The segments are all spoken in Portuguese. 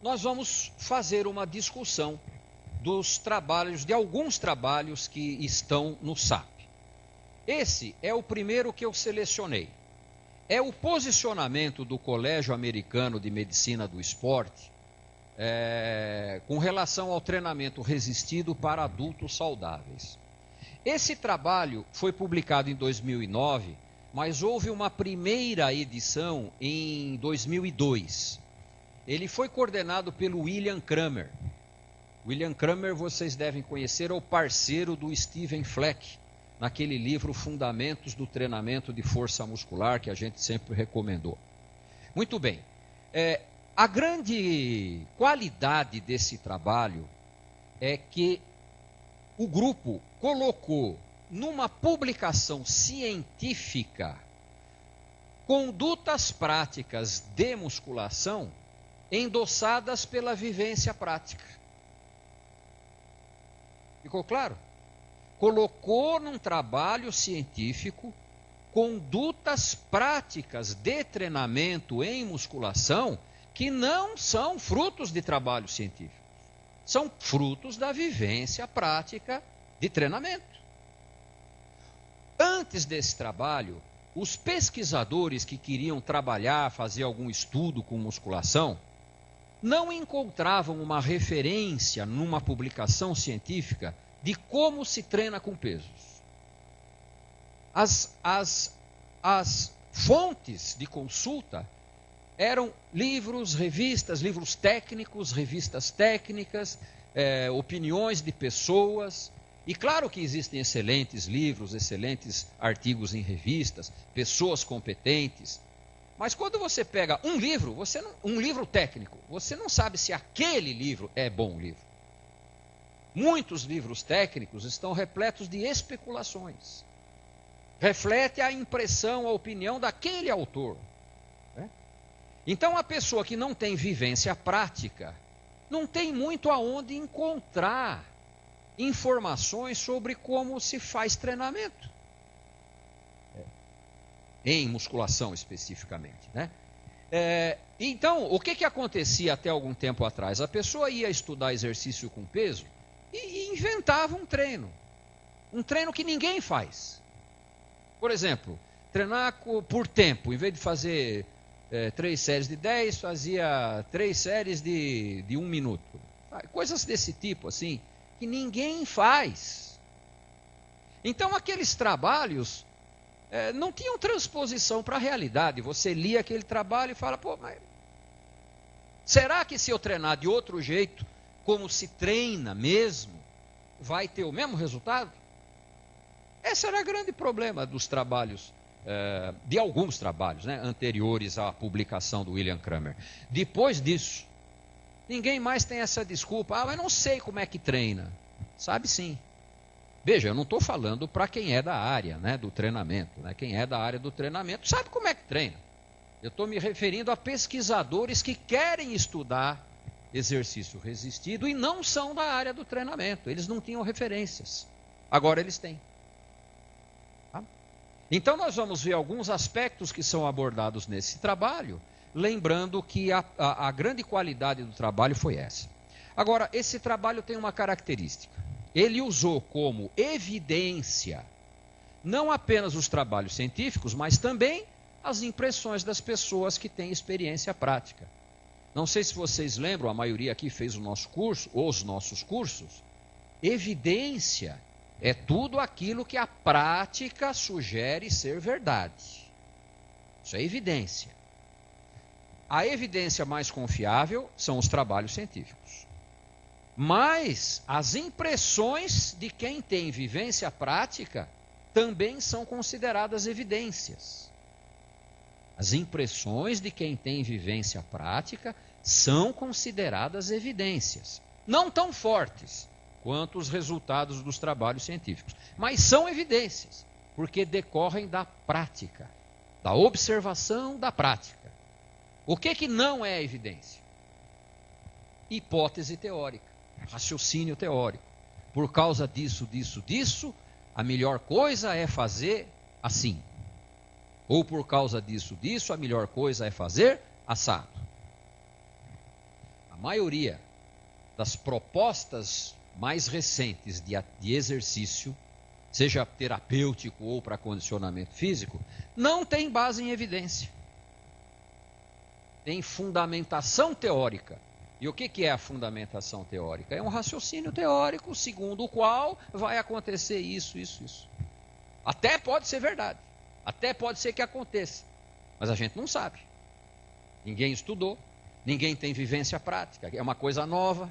nós vamos fazer uma discussão dos trabalhos, de alguns trabalhos que estão no SAP. Esse é o primeiro que eu selecionei. É o posicionamento do Colégio Americano de Medicina do Esporte com relação ao treinamento resistido para adultos saudáveis. Esse trabalho foi publicado em 2009, mas houve uma primeira edição em 2002. Ele foi coordenado pelo William Kramer. William Kramer, vocês devem conhecer, é o parceiro do Steven Fleck, naquele livro Fundamentos do Treinamento de Força Muscular, que a gente sempre recomendou. Muito bem. A grande qualidade desse trabalho é que o grupo colocou numa publicação científica condutas práticas de musculação endossadas pela vivência prática. Ficou claro? Colocou num trabalho científico condutas práticas de treinamento em musculação que não são frutos de trabalho científico. São frutos da vivência prática de treinamento. Antes desse trabalho, os pesquisadores que queriam trabalhar, fazer algum estudo com musculação, não encontravam uma referência numa publicação científica de como se treina com pesos. As fontes de consulta eram livros, revistas, livros técnicos, revistas técnicas, opiniões de pessoas. E claro que existem excelentes livros, excelentes artigos em revistas, pessoas competentes. Mas quando você pega um livro, um livro técnico, você não sabe se aquele livro é bom livro. Muitos livros técnicos estão repletos de especulações. Reflete a impressão, a opinião daquele autor. Então, a pessoa que não tem vivência prática, não tem muito aonde encontrar informações sobre como se faz treinamento. Em musculação, especificamente. Então, o que acontecia até algum tempo atrás? A pessoa ia estudar exercício com peso e inventava um treino. Um treino que ninguém faz. Por exemplo, treinar por tempo. Em vez de fazer 3 séries de 10, fazia 3 séries de 1 minuto. Coisas desse tipo, assim, que ninguém faz. Então, aqueles trabalhos não tinham transposição para a realidade. Você lia aquele trabalho e fala, pô, mas será que se eu treinar de outro jeito, como se treina mesmo, vai ter o mesmo resultado? Esse era o grande problema dos trabalhos, de alguns trabalhos, anteriores à publicação do William Kramer. Depois disso, ninguém mais tem essa desculpa, mas não sei como é que treina. Sabe sim. Veja, eu não estou falando para quem é da área do treinamento. Quem é da área do treinamento sabe como é que treina. Eu estou me referindo a pesquisadores que querem estudar exercício resistido e não são da área do treinamento. Eles não tinham referências. Agora eles têm. Então nós vamos ver alguns aspectos que são abordados nesse trabalho, lembrando que a grande qualidade do trabalho foi essa. Agora, esse trabalho tem uma característica. Ele usou como evidência não apenas os trabalhos científicos, mas também as impressões das pessoas que têm experiência prática. Não sei se vocês lembram, a maioria aqui fez o nosso curso, ou os nossos cursos. Evidência é tudo aquilo que a prática sugere ser verdade. Isso é evidência. A evidência mais confiável são os trabalhos científicos. Mas as impressões de quem tem vivência prática também são consideradas evidências. As impressões de quem tem vivência prática são consideradas evidências. Não tão fortes quanto os resultados dos trabalhos científicos, mas são evidências, porque decorrem da prática, da observação da prática. O que não é evidência? Hipótese teórica, raciocínio teórico. Por causa disso, a melhor coisa é fazer assim. Ou por causa disso, a melhor coisa é fazer assado. maioria das propostas mais recentes de exercício, seja terapêutico ou para condicionamento físico, não tem base em evidência. Tem fundamentação teórica. E o que é a fundamentação teórica? É um raciocínio teórico segundo o qual vai acontecer isso, isso, isso. Até pode ser verdade. Até pode ser que aconteça. Mas a gente não sabe. Ninguém estudou. Ninguém tem vivência prática. É uma coisa nova.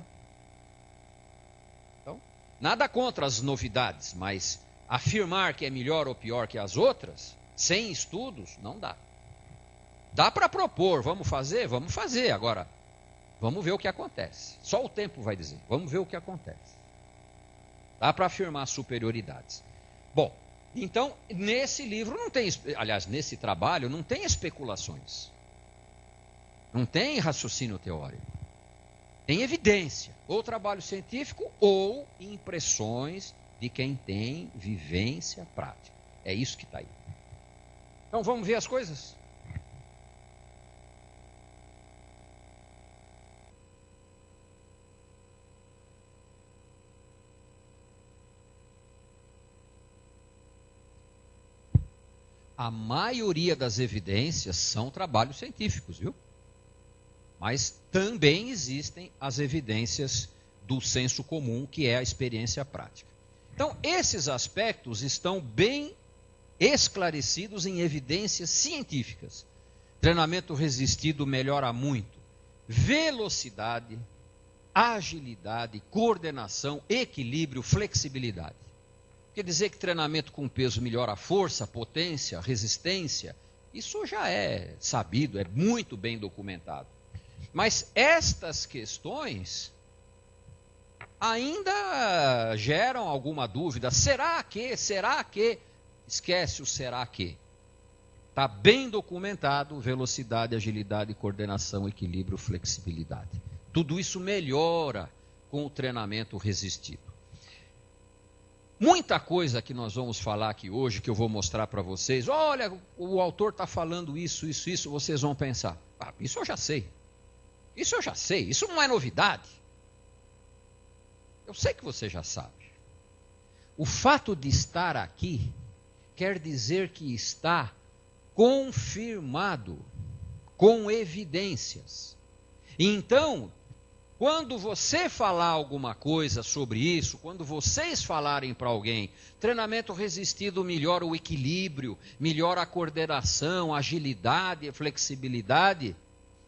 Então, nada contra as novidades, mas afirmar que é melhor ou pior que as outras, sem estudos, não dá. Dá para propor, vamos fazer? Vamos fazer. Agora, vamos ver o que acontece. Só o tempo vai dizer. Vamos ver o que acontece. Dá para afirmar superioridades. Bom, então, nesse livro não tem, aliás, nesse trabalho não tem especulações. Não tem raciocínio teórico. Tem evidência, ou trabalho científico, ou impressões de quem tem vivência prática. É isso que está aí. Então, vamos ver as coisas? A maioria das evidências são trabalhos científicos, viu? Mas também existem as evidências do senso comum, que é a experiência prática. Então, esses aspectos estão bem esclarecidos em evidências científicas. Treinamento resistido melhora muito velocidade, agilidade, coordenação, equilíbrio, flexibilidade. Quer dizer que treinamento com peso melhora a força, potência, resistência? Isso já é sabido, é muito bem documentado. Mas estas questões ainda geram alguma dúvida. Será que? Esquece o será que. Está bem documentado velocidade, agilidade, coordenação, equilíbrio, flexibilidade. Tudo isso melhora com o treinamento resistido. Muita coisa que nós vamos falar aqui hoje, que eu vou mostrar para vocês. Olha, o autor está falando isso, vocês vão pensar. Ah, isso eu já sei. Isso eu já sei, isso não é novidade. Eu sei que você já sabe. O fato de estar aqui quer dizer que está confirmado, com evidências. Então, quando você falar alguma coisa sobre isso, quando vocês falarem para alguém, treinamento resistido melhora o equilíbrio, melhora a coordenação, a agilidade, a flexibilidade,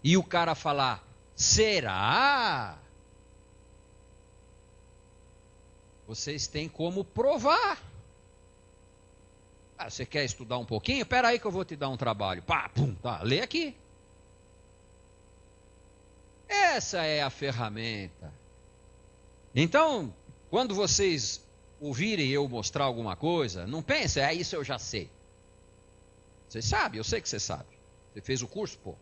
e o cara falar, será? Vocês têm como provar. Ah, você quer estudar um pouquinho? Espera aí que eu vou te dar um trabalho. Pá, pum, tá, lê aqui. Essa é a ferramenta. Então, quando vocês ouvirem eu mostrar alguma coisa, não pense, isso eu já sei. Você sabe, eu sei que você sabe. Você fez o curso, pô.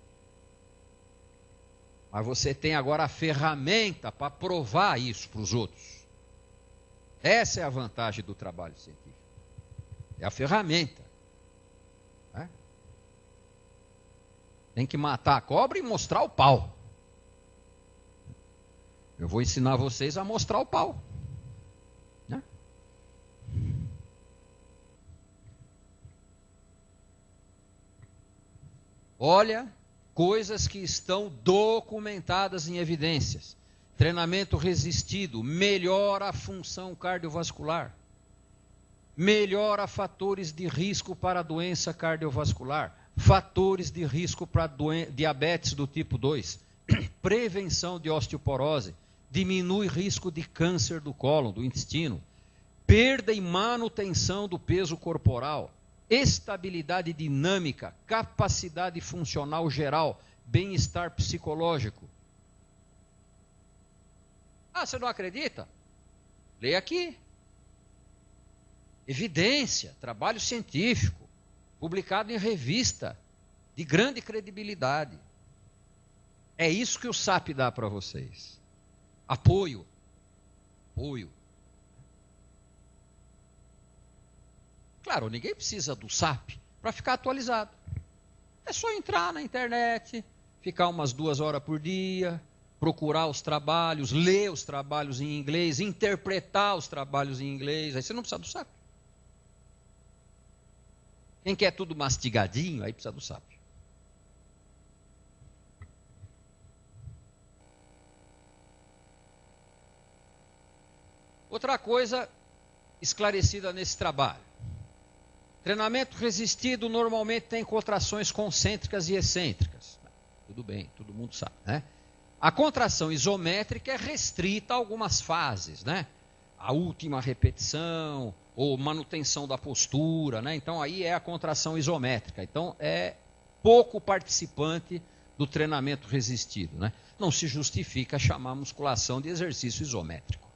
Mas você tem agora a ferramenta para provar isso para os outros. Essa é a vantagem do trabalho científico. É a ferramenta. Né? Tem que matar a cobra e mostrar o pau. Eu vou ensinar vocês a mostrar o pau. Né? Olha, coisas que estão documentadas em evidências. Treinamento resistido melhora a função cardiovascular. Melhora fatores de risco para a doença cardiovascular. Fatores de risco para diabetes do tipo 2. Prevenção de osteoporose. Diminui risco de câncer do cólon, do intestino. Perda e manutenção do peso corporal. Estabilidade dinâmica. Capacidade funcional geral. Bem-estar psicológico. Ah, você não acredita? Leia aqui. Evidência, trabalho científico, publicado em revista, de grande credibilidade. É isso que o SAP dá para vocês. Apoio. Apoio. Claro, ninguém precisa do SAP para ficar atualizado. É só entrar na internet, ficar umas 2 horas por dia, procurar os trabalhos, ler os trabalhos em inglês, interpretar os trabalhos em inglês. Aí você não precisa do sábio. Quem quer tudo mastigadinho, aí precisa do sábio. Outra coisa esclarecida nesse trabalho. Treinamento resistido normalmente tem contrações concêntricas e excêntricas. Tudo bem, todo mundo sabe, né? A contração isométrica é restrita a algumas fases, né? A última repetição, ou manutenção da postura, né? Então aí é a contração isométrica. Então é pouco participante do treinamento resistido, né? Não se justifica chamar a musculação de exercício isométrico.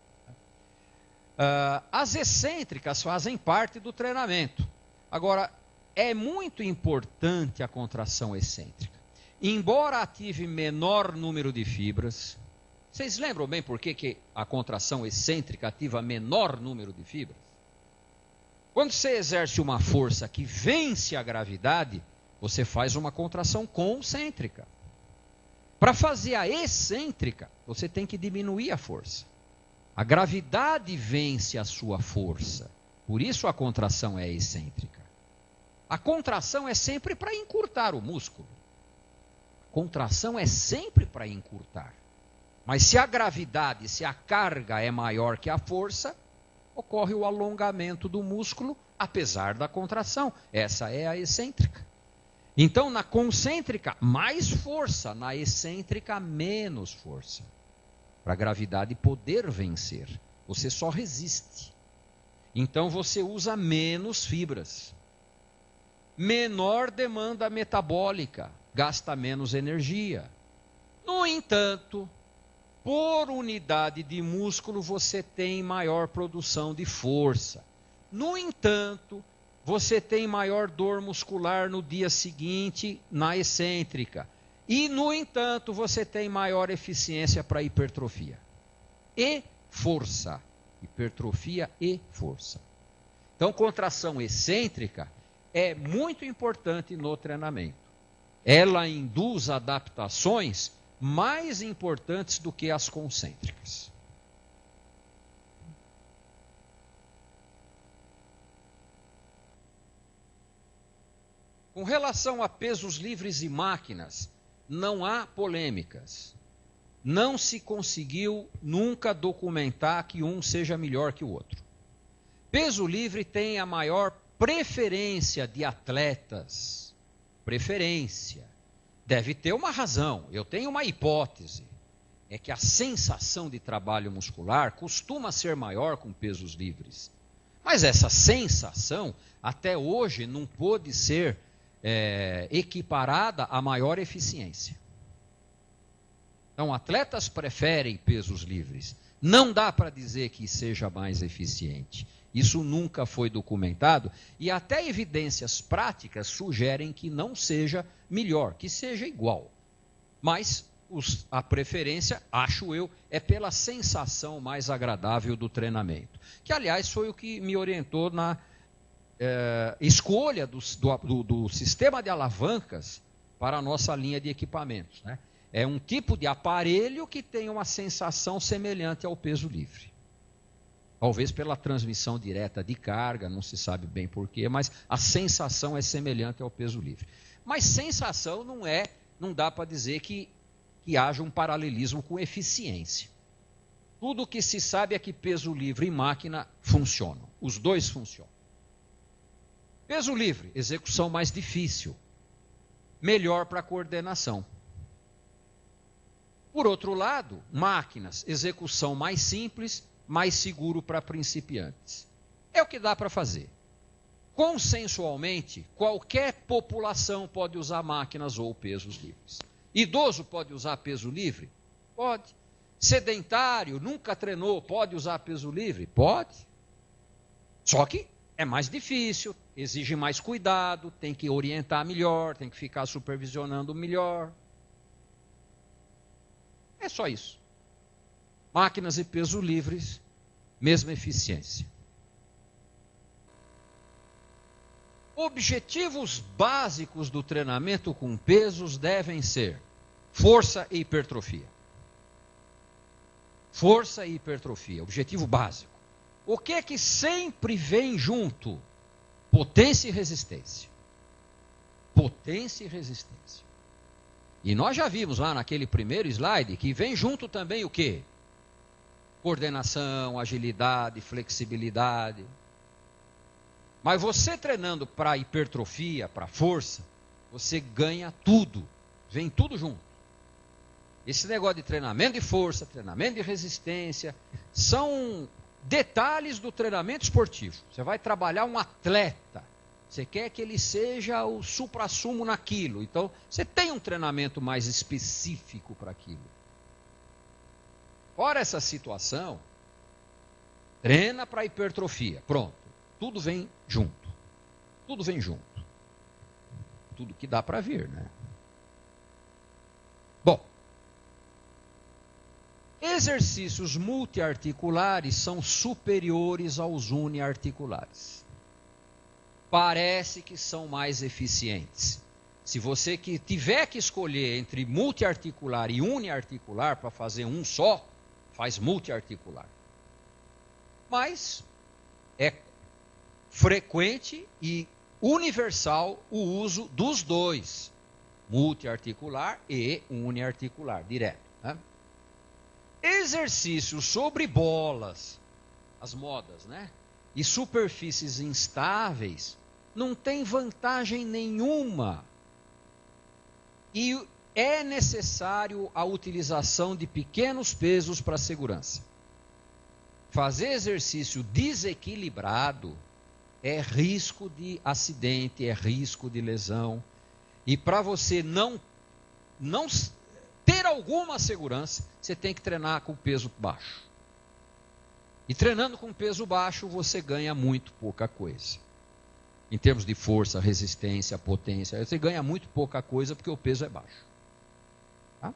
As excêntricas fazem parte do treinamento. Agora, é muito importante a contração excêntrica. Embora ative menor número de fibras, vocês lembram bem por que a contração excêntrica ativa menor número de fibras? Quando você exerce uma força que vence a gravidade, você faz uma contração concêntrica. Para fazer a excêntrica, você tem que diminuir a força. A gravidade vence a sua força. Por isso a contração é excêntrica. A contração é sempre para encurtar o músculo. A contração é sempre para encurtar. Mas se a gravidade, se a carga é maior que a força, ocorre o alongamento do músculo, apesar da contração. Essa é a excêntrica. Então, na concêntrica, mais força. Na excêntrica, menos força. Para a gravidade poder vencer. Você só resiste. Então, você usa menos fibras. Menor demanda metabólica. Gasta menos energia. No entanto, por unidade de músculo, você tem maior produção de força. No entanto, você tem maior dor muscular no dia seguinte na excêntrica. E, no entanto, você tem maior eficiência para hipertrofia. E força. Hipertrofia e força. Então, contração excêntrica é muito importante no treinamento. Ela induz adaptações mais importantes do que as concêntricas. Com relação a pesos livres e máquinas, não há polêmicas. Não se conseguiu nunca documentar que um seja melhor que o outro. Peso livre tem a maior preferência de atletas. Preferência. Deve ter uma razão. Eu tenho uma hipótese. É que a sensação de trabalho muscular costuma ser maior com pesos livres. Mas essa sensação, até hoje, não pôde ser equiparada à maior eficiência. Então, atletas preferem pesos livres. Não dá para dizer que seja mais eficiente. Isso nunca foi documentado e até evidências práticas sugerem que não seja melhor, que seja igual. Mas a preferência, acho eu, é pela sensação mais agradável do treinamento. Que, aliás, foi o que me orientou na escolha do sistema de alavancas para a nossa linha de equipamentos, né? É um tipo de aparelho que tem uma sensação semelhante ao peso livre. Talvez pela transmissão direta de carga, não se sabe bem porquê, mas a sensação é semelhante ao peso livre. Mas sensação não dá para dizer que haja um paralelismo com eficiência. Tudo o que se sabe é que peso livre e máquina funcionam. Os dois funcionam. Peso livre, execução mais difícil. Melhor para coordenação. Por outro lado, máquinas, execução mais simples, mais seguro para principiantes. É o que dá para fazer. Consensualmente, qualquer população pode usar máquinas ou pesos livres. Idoso pode usar peso livre? Pode. Sedentário, nunca treinou, pode usar peso livre? Pode. Só que é mais difícil, exige mais cuidado, tem que orientar melhor, tem que ficar supervisionando melhor. É só isso. Máquinas e peso livres, mesma eficiência. Objetivos básicos do treinamento com pesos devem ser força e hipertrofia. força e hipertrofia, objetivo básico. O que é que sempre vem junto? Potência e resistência. Potência e resistência. E nós já vimos lá naquele primeiro slide que vem junto também o quê? Coordenação, agilidade, flexibilidade. Mas você treinando para hipertrofia, para força, você ganha tudo. Vem tudo junto. Esse negócio de treinamento de força, treinamento de resistência, são detalhes do treinamento esportivo. Você vai trabalhar um atleta. Você quer que ele seja o suprassumo naquilo. Então, você tem um treinamento mais específico para aquilo. Fora essa situação, treina para hipertrofia. Pronto. Tudo vem junto. Tudo vem junto. Tudo que dá para vir, né? Bom, exercícios multiarticulares são superiores aos uniarticulares. Parece que são mais eficientes. Se você que tiver que escolher entre multiarticular e uniarticular para fazer um só, faz multiarticular. Mas é frequente e universal o uso dos dois, multiarticular e uniarticular, direto. Né? Exercícios sobre bolas, as modas, né? E superfícies instáveis, não tem vantagem nenhuma. E é necessário a utilização de pequenos pesos para segurança. Fazer exercício desequilibrado é risco de acidente, é risco de lesão. E para você não ter alguma segurança, você tem que treinar com peso baixo. E treinando com peso baixo, você ganha muito pouca coisa. Em termos de força, resistência, potência, você ganha muito pouca coisa porque o peso é baixo. Tá?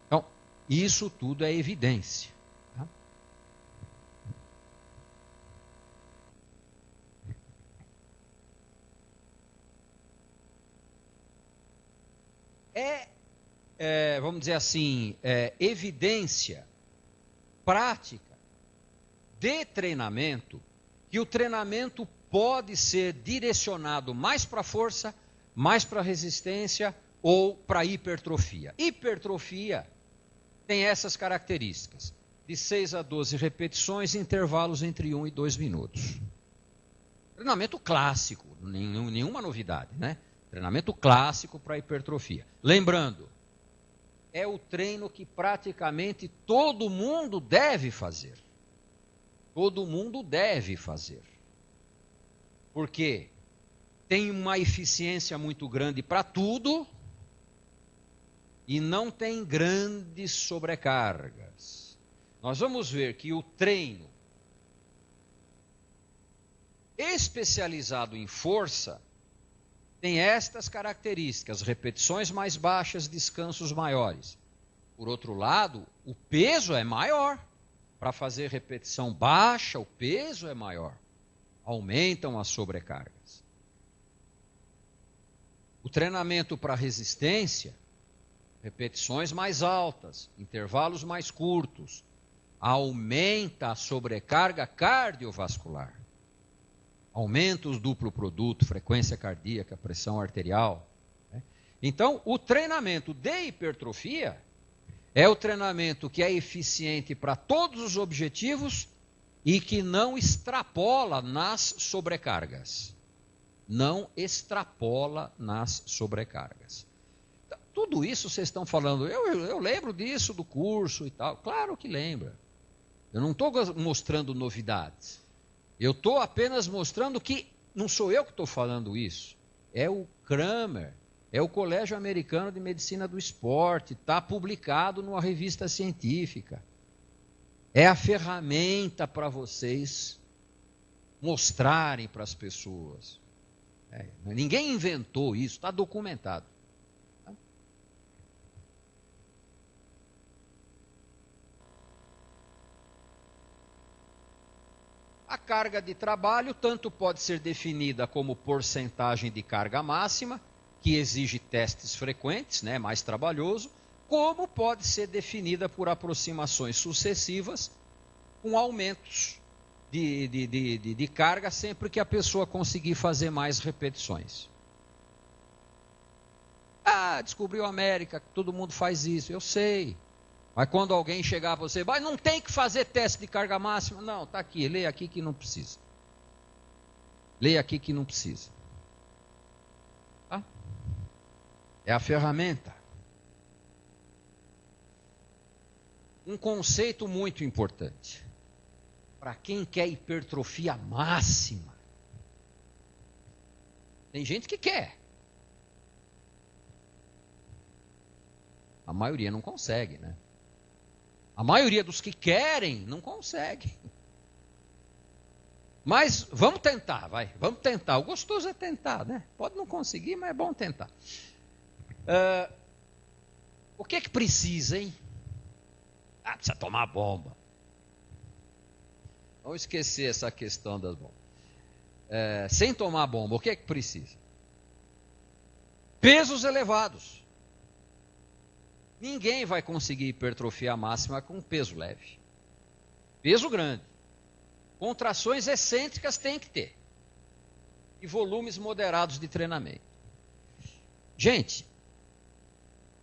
Então, isso tudo é evidência. Tá? Vamos dizer assim, evidência prática de treinamento, que o treinamento pode ser direcionado mais para força, mais para resistência ou para hipertrofia. Hipertrofia tem essas características, de 6 a 12 repetições, intervalos entre 1 e 2 minutos. Treinamento clássico, nenhuma novidade, né? Treinamento clássico para hipertrofia. Lembrando, é o treino que praticamente todo mundo deve fazer. Todo mundo deve fazer. Porque tem uma eficiência muito grande para tudo e não tem grandes sobrecargas. Nós vamos ver que o treino especializado em força tem estas características: repetições mais baixas, descansos maiores. Por outro lado, o peso é maior. Para fazer repetição baixa, o peso é maior. Aumentam as sobrecargas. O treinamento para resistência, repetições mais altas, intervalos mais curtos, aumenta a sobrecarga cardiovascular. Aumenta o duplo produto, frequência cardíaca, pressão arterial. Né? Então, o treinamento de hipertrofia é o treinamento que é eficiente para todos os objetivos e que não extrapola nas sobrecargas. Não extrapola nas sobrecargas. Tudo isso vocês estão falando, eu lembro disso do curso e tal. Claro que lembra. Eu não estou mostrando novidades. Eu estou apenas mostrando que não sou eu que estou falando isso. É o Kramer, é o Colégio Americano de Medicina do Esporte, está publicado numa revista científica. É a ferramenta para vocês mostrarem para as pessoas. Ninguém inventou isso, está documentado. A carga de trabalho tanto pode ser definida como porcentagem de carga máxima, que exige testes frequentes, né, mais trabalhoso, como pode ser definida por aproximações sucessivas com aumentos de carga sempre que a pessoa conseguir fazer mais repetições. Ah, descobriu a América, todo mundo faz isso, eu sei. Mas quando alguém chegar para você, mas não tem que fazer teste de carga máxima. Não, está aqui, leia aqui que não precisa. Leia aqui que não precisa. Tá? É a ferramenta. Um conceito muito importante. Para quem quer hipertrofia máxima. Tem gente que quer. A maioria não consegue, né? A maioria dos que querem não consegue. Mas vamos tentar, vai. Vamos tentar. O gostoso é tentar, né? Pode não conseguir, mas é bom tentar. O que é que precisa, hein? Ah, precisa tomar bomba. Vamos esquecer essa questão das bombas. Sem tomar bomba, o que é que precisa? Pesos elevados. Ninguém vai conseguir hipertrofia máxima com peso leve. Peso grande. Contrações excêntricas tem que ter. E volumes moderados de treinamento. Gente,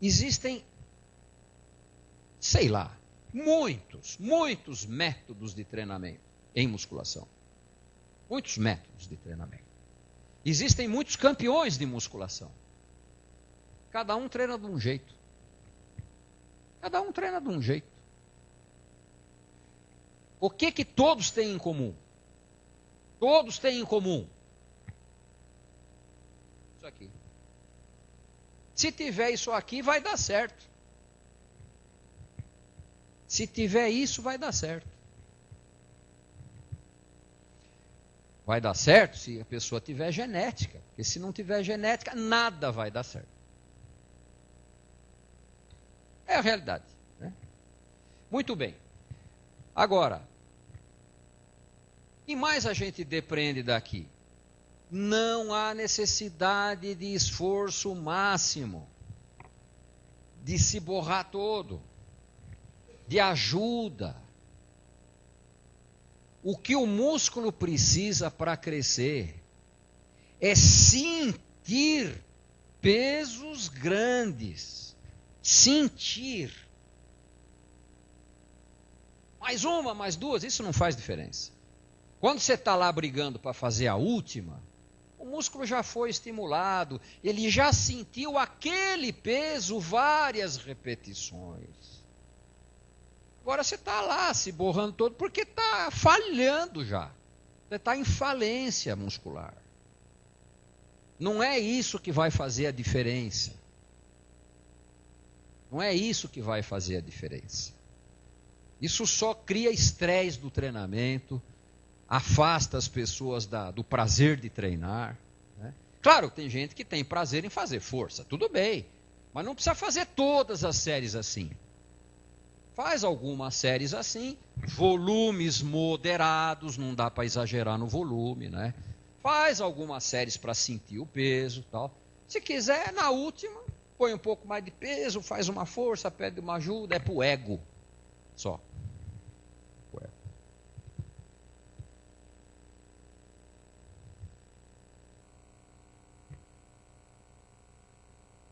existem, sei lá, muitos métodos de treinamento em musculação. Muitos métodos de treinamento. Existem muitos campeões de musculação. Cada um treina de um jeito. Cada um treina de um jeito. O que todos têm em comum? Todos têm em comum. Isso aqui. Se tiver isso aqui, vai dar certo. Se tiver isso, vai dar certo. Vai dar certo se a pessoa tiver genética. Porque se não tiver genética, nada vai dar certo. É a realidade. Né? Muito bem. Agora, o que mais a gente depreende daqui? Não há necessidade de esforço máximo, de se borrar todo, de ajuda. O que o músculo precisa para crescer é sentir pesos grandes. Sentir. Mais uma, mais duas, isso não faz diferença. Quando você está lá brigando para fazer a última, o músculo já foi estimulado, ele já sentiu aquele peso várias repetições. Agora você está lá se borrando todo porque está falhando já. Você está em falência muscular. Não é isso que vai fazer a diferença. Não é isso que vai fazer a diferença. Isso só cria estresse do treinamento, afasta as pessoas do prazer de treinar. Né? Claro, tem gente que tem prazer em fazer força, tudo bem, mas não precisa fazer todas as séries assim. Faz algumas séries assim, volumes moderados, não dá para exagerar no volume, né? Faz algumas séries para sentir o peso, tal. Se quiser, na última, põe um pouco mais de peso, faz uma força, pede uma ajuda, é para o ego só.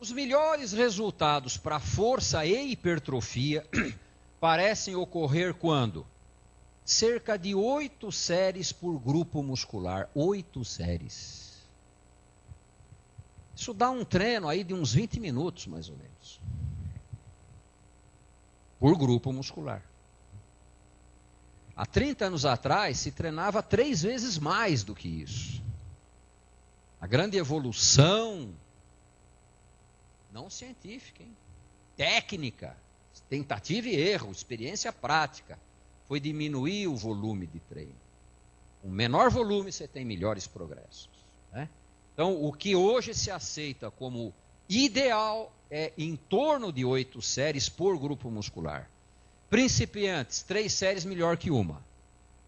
Os melhores resultados para força e hipertrofia parecem ocorrer quando? Cerca de 8 séries por grupo muscular. 8 séries. Isso dá um treino aí de uns 20 minutos, mais ou menos. Por grupo muscular. Há 30 anos atrás, se treinava 3 vezes mais do que isso. A grande evolução, não científica, hein? Técnica, tentativa e erro, experiência prática, foi diminuir o volume de treino. Com menor volume, você tem melhores progressos. Né? Então, o que hoje se aceita como ideal é em torno de 8 séries por grupo muscular. Principiantes, 3 séries melhor que uma.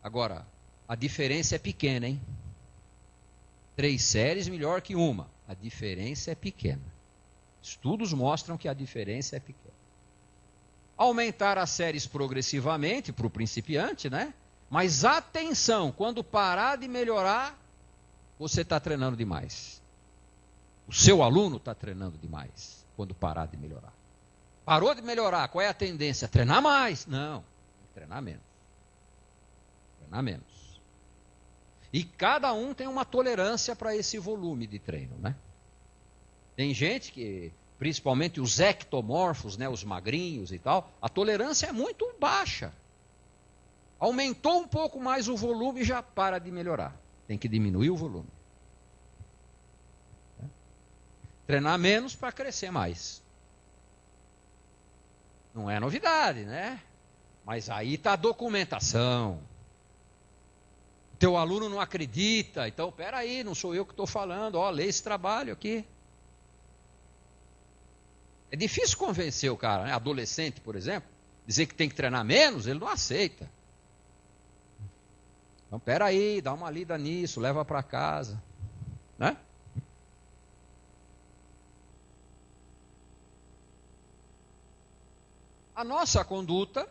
Agora, a diferença é pequena, hein? 3 séries melhor que uma. A diferença é pequena. Estudos mostram que a diferença é pequena. aumentar as séries progressivamente para o principiante, né? Mas atenção, quando parar de melhorar, você está treinando demais. O seu aluno está treinando demais quando parar de melhorar. Parou de melhorar, qual é a tendência? Treinar mais? Não, treinar menos. Treinar menos. E cada um tem uma tolerância para esse volume de treino, né? Tem gente que, principalmente os ectomorfos, né, os magrinhos e tal, a tolerância é muito baixa. Aumentou um pouco mais o volume e já para de melhorar. Tem que diminuir o volume. Treinar menos para crescer mais. Não é novidade, né? Mas aí está a documentação. O teu aluno não acredita, então peraí, não sou eu que estou falando, ó, lê esse trabalho aqui. É difícil convencer o cara, né? Adolescente, por exemplo, dizer que tem que treinar menos, ele não aceita. Então peraí, dá uma lida nisso, leva para casa, né? A nossa conduta,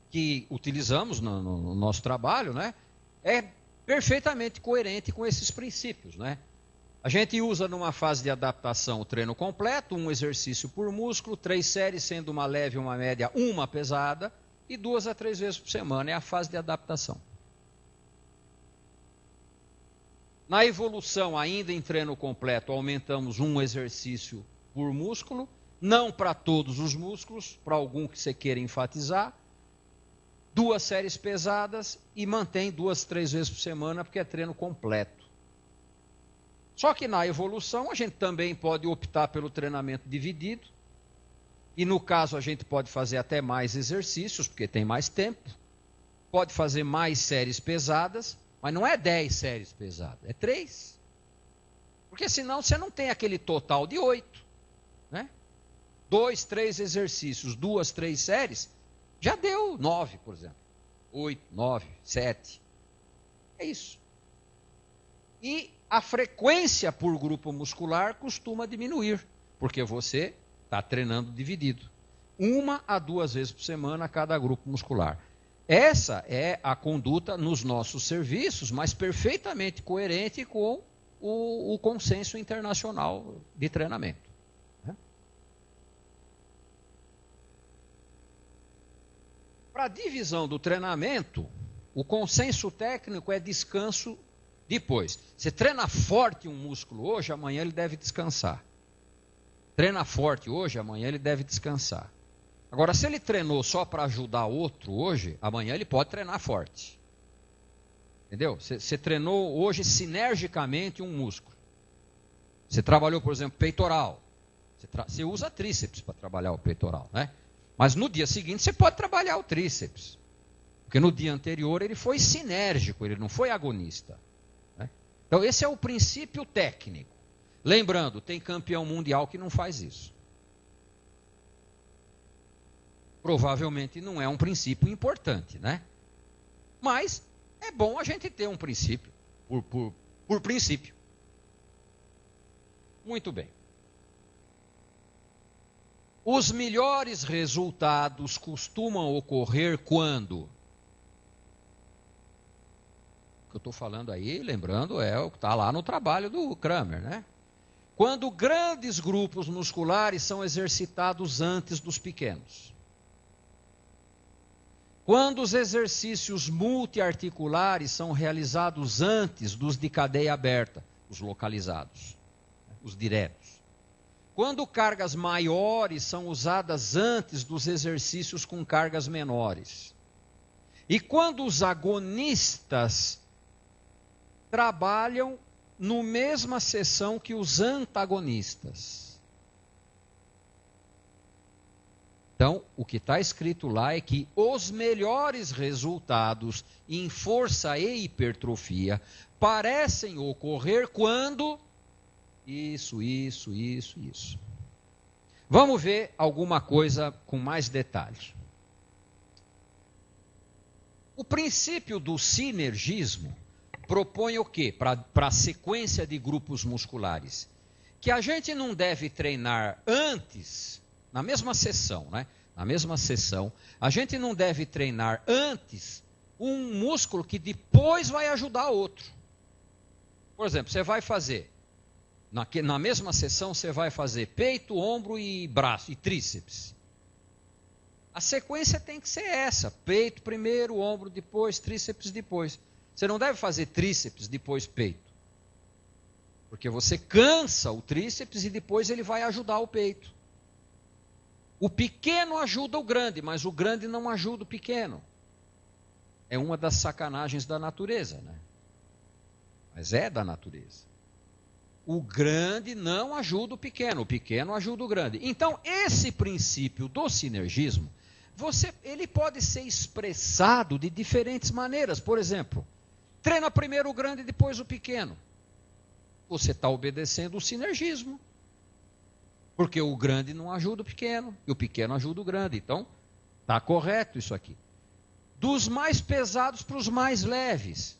que utilizamos no nosso trabalho, né, é perfeitamente coerente com esses princípios, né? A gente usa numa fase de adaptação o treino completo, um exercício por músculo, 3 séries, sendo uma leve, uma média, uma pesada, e 2 a 3 vezes por semana, é a fase de adaptação. Na evolução, ainda em treino completo, aumentamos um exercício por músculo, não para todos os músculos, para algum que você queira enfatizar, 2 séries pesadas e mantém 2, 3 vezes por semana, porque é treino completo. Só que na evolução a gente também pode optar pelo treinamento dividido, e no caso a gente pode fazer até mais exercícios, porque tem mais tempo, pode fazer mais séries pesadas, mas não é 10 séries pesadas, é 3. Porque senão você não tem aquele total de 8, né? 2, 3 exercícios, 2, 3 séries, já deu 9, por exemplo. 8, 9, 7. É isso. E a frequência por grupo muscular costuma diminuir, porque você está treinando dividido. 1 a 2 vezes por semana cada grupo muscular. Essa é a conduta nos nossos serviços, mas perfeitamente coerente com o consenso internacional de treinamento. Para a divisão do treinamento, o consenso técnico é descanso depois. Você treina forte um músculo hoje, amanhã ele deve descansar. Treina forte hoje, amanhã ele deve descansar. Agora, se ele treinou só para ajudar outro hoje, amanhã ele pode treinar forte. Entendeu? Você treinou hoje sinergicamente um músculo. Você trabalhou, por exemplo, peitoral. Você usa tríceps para trabalhar o peitoral, né? Mas no dia seguinte você pode trabalhar o tríceps. Porque no dia anterior ele foi sinérgico, ele não foi agonista. Né? Então esse é o princípio técnico. Lembrando, tem campeão mundial que não faz isso. Provavelmente não é um princípio importante, né? Mas é bom a gente ter um princípio, por princípio. Muito bem. Os melhores resultados costumam ocorrer quando? O que eu estou falando aí, lembrando, é o que está lá no trabalho do Kramer, né? Quando grandes grupos musculares são exercitados antes dos pequenos. Quando os exercícios multiarticulares são realizados antes dos de cadeia aberta, os localizados, os diretos. Quando cargas maiores são usadas antes dos exercícios com cargas menores. E quando os agonistas trabalham na mesma sessão que os antagonistas. Então, o que está escrito lá é que os melhores resultados em força e hipertrofia parecem ocorrer quando... Isso. Vamos ver alguma coisa com mais detalhe. O princípio do sinergismo propõe o quê? Para a sequência de grupos musculares. Que a gente não deve treinar antes, na mesma sessão, né? na mesma sessão, a gente não deve treinar antes um músculo que depois vai ajudar outro. Por exemplo, você vai fazer, na mesma sessão, você vai fazer peito, ombro e braço, e tríceps. A sequência tem que ser essa: peito primeiro, ombro depois, tríceps depois. Você não deve fazer tríceps depois peito, porque você cansa o tríceps e depois ele vai ajudar o peito. O pequeno ajuda o grande, mas o grande não ajuda o pequeno. É uma das sacanagens da natureza, né? Mas é da natureza. O grande não ajuda o pequeno ajuda o grande. Então, esse princípio do sinergismo, ele pode ser expressado de diferentes maneiras. Por exemplo, treina primeiro o grande e depois o pequeno. Você está obedecendo o sinergismo. Porque o grande não ajuda o pequeno, e o pequeno ajuda o grande. Então, está correto isso aqui. Dos mais pesados para os mais leves,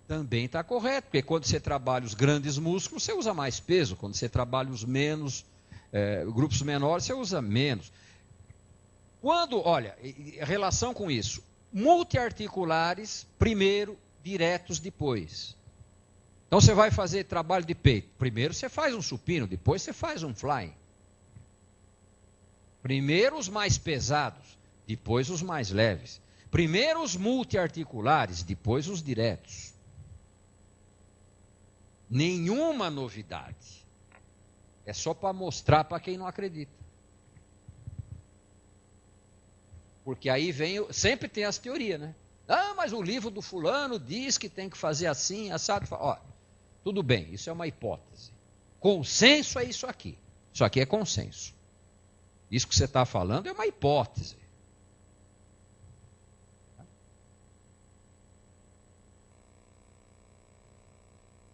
também está correto. Porque quando você trabalha os grandes músculos, você usa mais peso. Quando você trabalha os grupos menores, você usa menos. Olha, em relação com isso, multiarticulares primeiro, diretos depois. Então você vai fazer trabalho de peito. Primeiro você faz um supino, depois você faz um flying. Primeiro os mais pesados, depois os mais leves. Primeiro os multiarticulares, depois os diretos. Nenhuma novidade. É só para mostrar para quem não acredita. Porque aí sempre tem as teorias, né? Ah, mas o livro do fulano diz que tem que fazer assim, assado. Ó, tudo bem, isso é uma hipótese. Consenso é isso aqui. Isso aqui é consenso. Isso que você está falando é uma hipótese.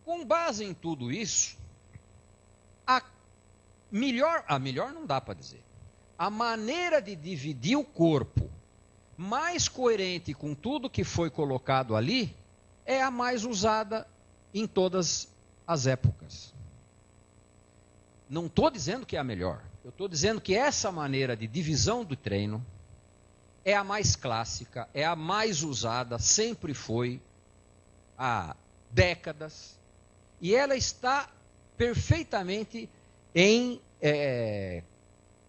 Com base em tudo isso, a melhor não dá para dizer. A maneira de dividir o corpo mais coerente com tudo que foi colocado ali é a mais usada em todas as épocas. Não estou dizendo que é a melhor. Eu estou dizendo que essa maneira de divisão do treino é a mais clássica, é a mais usada, sempre foi, há décadas. E ela está perfeitamente em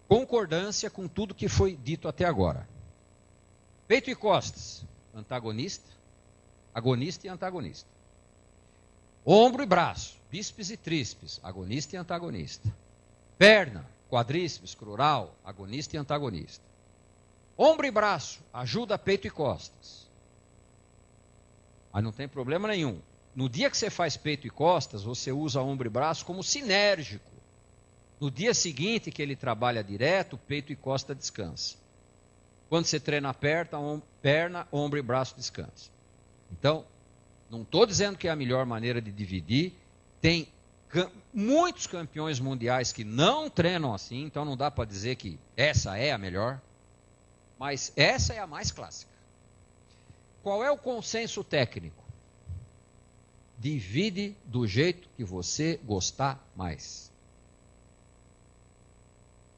concordância com tudo que foi dito até agora. Peito e costas, antagonista, agonista e antagonista. Ombro e braço, bíceps e tríceps, agonista e antagonista. Perna, quadríceps, crural, agonista e antagonista. Ombro e braço, ajuda peito e costas. Mas não tem problema nenhum. No dia que você faz peito e costas, você usa ombro e braço como sinérgico. No dia seguinte que ele trabalha direto, peito e costa descansa. Quando você treina perna, ombro e braço descansa. Então, não estou dizendo que é a melhor maneira de dividir. Tem muitos campeões mundiais que não treinam assim, então não dá para dizer que essa é a melhor. Mas essa é a mais clássica. Qual é o consenso técnico? Divide do jeito que você gostar mais.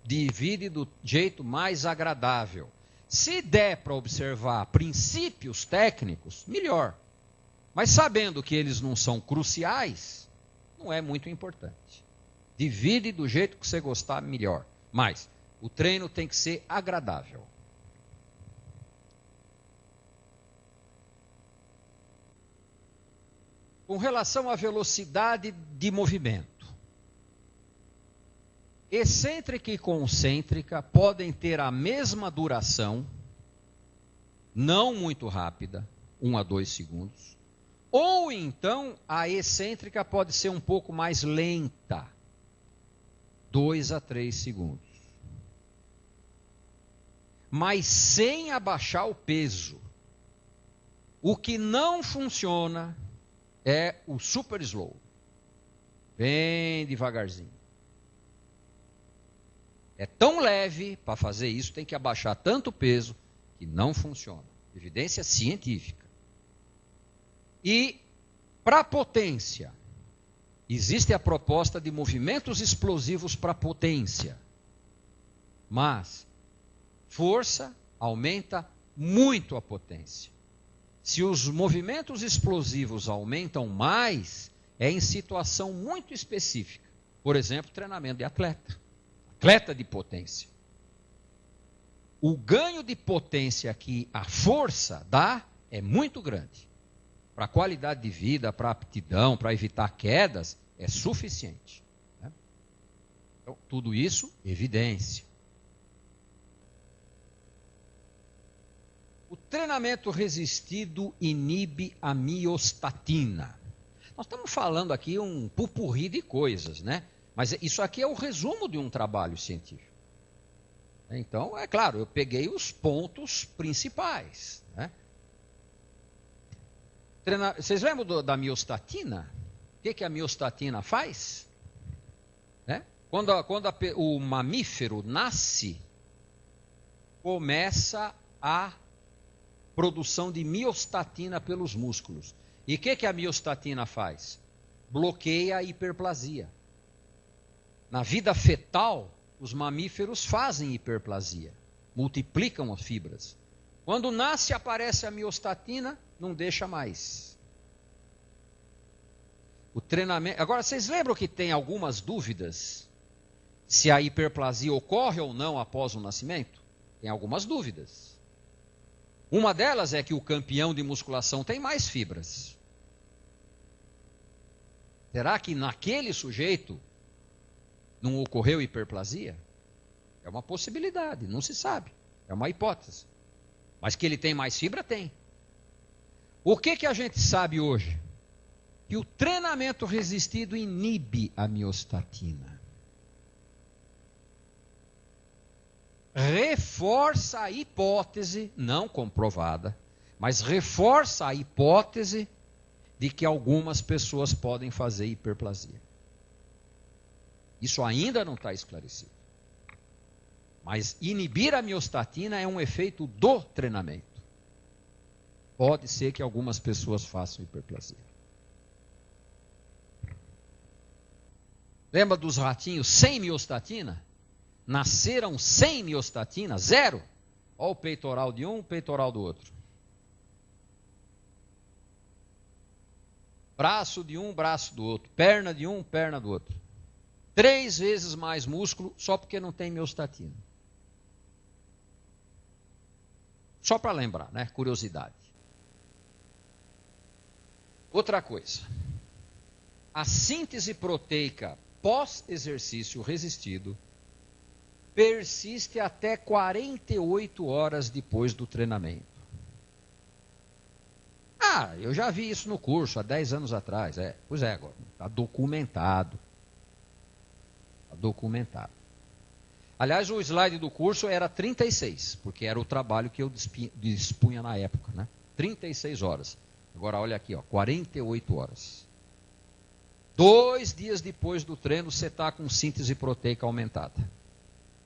Divide do jeito mais agradável. Se der para observar princípios técnicos, melhor. Mas sabendo que eles não são cruciais, não é muito importante. Divide do jeito que você gostar, melhor. Mas o treino tem que ser agradável. Com relação à velocidade de movimento, excêntrica e concêntrica podem ter a mesma duração, não muito rápida, 1 a 2 segundos, ou então a excêntrica pode ser um pouco mais lenta, 2 a 3 segundos. Mas sem abaixar o peso. O que não funciona é o super slow. Bem devagarzinho. É tão leve, para fazer isso tem que abaixar tanto peso que não funciona. Evidência científica. E para potência, existe a proposta de movimentos explosivos para potência. Mas força aumenta muito a potência. Se os movimentos explosivos aumentam mais, é em situação muito específica. Por exemplo, treinamento de atleta. Atleta de potência. O ganho de potência que a força dá é muito grande. Para a qualidade de vida, para a aptidão, para evitar quedas, é suficiente. Né? Então, tudo isso, evidência. O treinamento resistido inibe a miostatina. Nós estamos falando aqui um pupurri de coisas, né? Mas isso aqui é o resumo de um trabalho científico. Então, é claro, eu peguei os pontos principais. Né? Vocês lembram da miostatina? O que a miostatina faz? Né? Quando o mamífero nasce, começa a produção de miostatina pelos músculos. E o que a miostatina faz? Bloqueia a hiperplasia. Na vida fetal, os mamíferos fazem hiperplasia, multiplicam as fibras. Quando nasce, aparece a miostatina, não deixa mais. O treinamento. Agora, vocês lembram que tem algumas dúvidas se a hiperplasia ocorre ou não após o nascimento? Tem algumas dúvidas. Uma delas é que o campeão de musculação tem mais fibras. Será que naquele sujeito não ocorreu hiperplasia? É uma possibilidade, não se sabe. É uma hipótese. Mas que ele tem mais fibra, tem. O que a gente sabe hoje? Que o treinamento resistido inibe a miostatina. Reforça a hipótese, não comprovada, mas reforça a hipótese de que algumas pessoas podem fazer hiperplasia. Isso ainda não está esclarecido. Mas inibir a miostatina é um efeito do treinamento. Pode ser que algumas pessoas façam hiperplasia. Lembra dos ratinhos sem miostatina? Nasceram sem miostatina, zero. Olha o peitoral de um, o peitoral do outro. Braço de um, braço do outro. Perna de um, perna do outro. 3 vezes mais músculo só porque não tem miostatina. Só para lembrar, né? Curiosidade. Outra coisa. A síntese proteica pós-exercício resistido persiste até 48 horas depois do treinamento. Ah, eu já vi isso no curso há 10 anos atrás. Pois é, agora está documentado. Está documentado. Aliás, o slide do curso era 36, porque era o trabalho que eu dispunha na época, né? 36 horas. Agora olha aqui, ó, 48 horas. 2 dias depois do treino, você está com síntese proteica aumentada.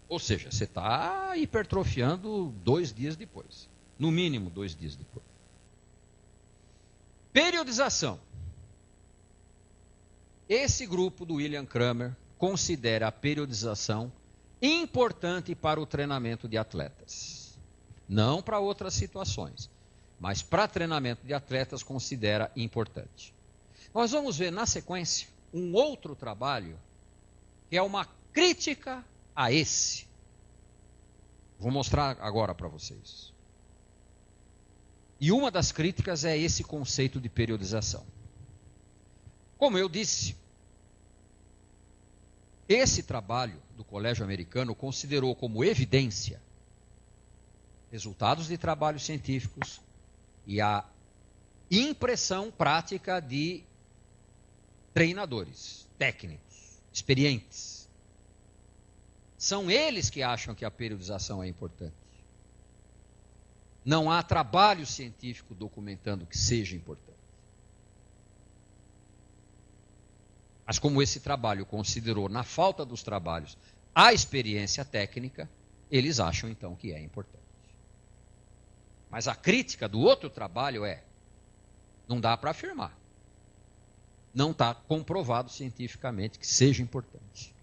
Ou seja, você está hipertrofiando 2 dias depois. No mínimo 2 dias depois. Periodização. Esse grupo do William Kramer considera a periodização importante para o treinamento de atletas. Não para outras situações, mas para treinamento de atletas considera importante. Nós vamos ver na sequência um outro trabalho que é uma crítica a esse. Vou mostrar agora para vocês. E uma das críticas é esse conceito de periodização. Como eu disse, esse trabalho do Colégio Americano considerou como evidência resultados de trabalhos científicos e a impressão prática de treinadores, técnicos, experientes. São eles que acham que a periodização é importante. Não há trabalho científico documentando que seja importante. Mas como esse trabalho considerou, na falta dos trabalhos, a experiência técnica, eles acham então que é importante. Mas a crítica do outro trabalho não dá para afirmar. Não está comprovado cientificamente que seja importante.